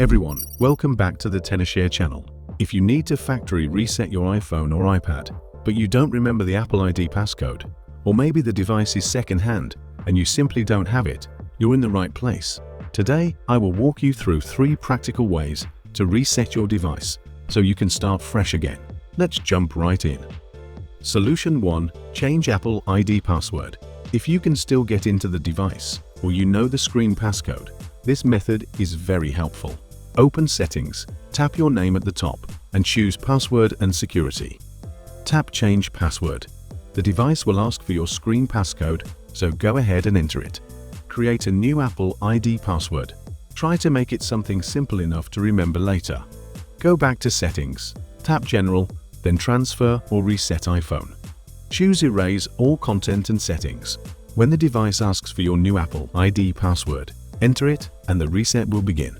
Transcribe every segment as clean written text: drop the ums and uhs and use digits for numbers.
Everyone, welcome back to the TennerShare channel. If you need to factory reset your iPhone or iPad, but you don't remember the Apple ID passcode, or maybe the device is second-hand and you simply don't have it, you're in the right place. Today, I will walk you through 3 practical ways to reset your device so you can start fresh again. Let's jump right in. Solution 1. Change Apple ID password. If you can still get into the device, or you know the screen passcode, this method is very helpful. Open Settings, tap your name at the top, and choose Password and Security. Tap Change Password. The device will ask for your screen passcode, so go ahead and enter it. Create a new Apple ID password. Try to make it something simple enough to remember later. Go back to Settings, tap General, then Transfer or Reset iPhone. Choose Erase all content and settings. When the device asks for your new Apple ID password, enter it and the reset will begin.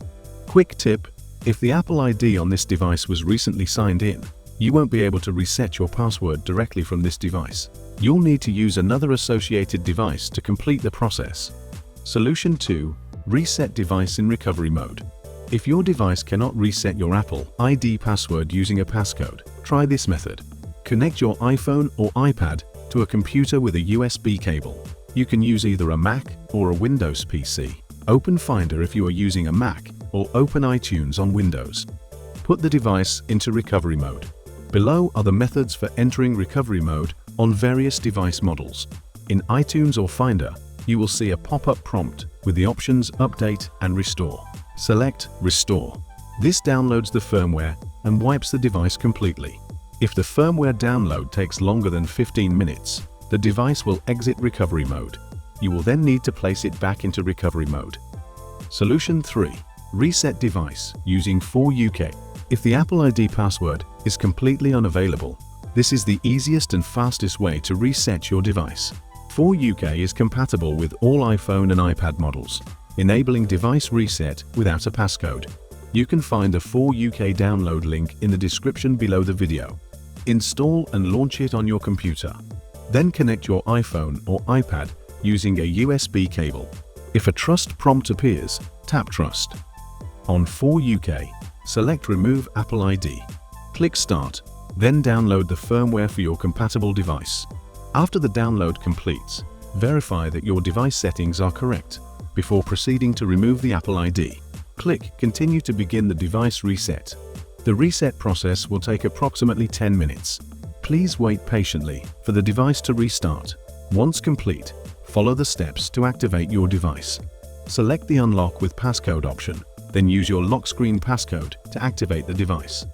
Quick tip: if the Apple ID on this device was recently signed in, you won't be able to reset your password directly from this device. You'll need to use another associated device to complete the process. Solution 2. Reset device in recovery mode. If your device cannot reset your Apple ID password using a passcode, try this method. Connect your iPhone or iPad to a computer with a USB cable. You can use either a Mac or a Windows PC. Open Finder if you are using a Mac, or open iTunes on Windows. Put the device into recovery mode. Below are the methods for entering recovery mode on various device models. In iTunes or Finder, you will see a pop-up prompt with the options Update and Restore. Select Restore. This downloads the firmware and wipes the device completely. If the firmware download takes longer than 15 minutes, the device will exit recovery mode. You will then need to place it back into recovery mode. Solution 3. Reset device using 4UK. If the Apple ID password is completely unavailable, this is the easiest and fastest way to reset your device. 4UK is compatible with all iPhone and iPad models, enabling device reset without a passcode. You can find a 4UK download link in the description below the video. Install and launch it on your computer. Then connect your iPhone or iPad using a USB cable. If a trust prompt appears, tap Trust. On 4UK, select Remove Apple ID. Click Start, then download the firmware for your compatible device. After the download completes, verify that your device settings are correct before proceeding to remove the Apple ID. Click Continue to begin the device reset. The reset process will take approximately 10 minutes. Please wait patiently for the device to restart. Once complete, follow the steps to activate your device. Select the Unlock with Passcode option, then use your lock screen passcode to activate the device.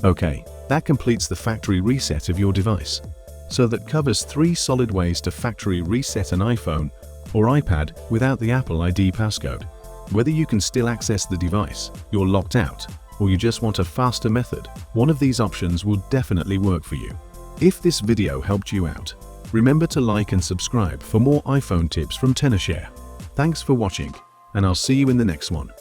Okay, that completes the factory reset of your device. So that covers 3 solid ways to factory reset an iPhone or iPad without the Apple ID passcode. Whether you can still access the device, you're locked out, or you just want a faster method, one of these options will definitely work for you. If this video helped you out, remember to like and subscribe for more iPhone tips from TennerShare. Thanks for watching, and I'll see you in the next one.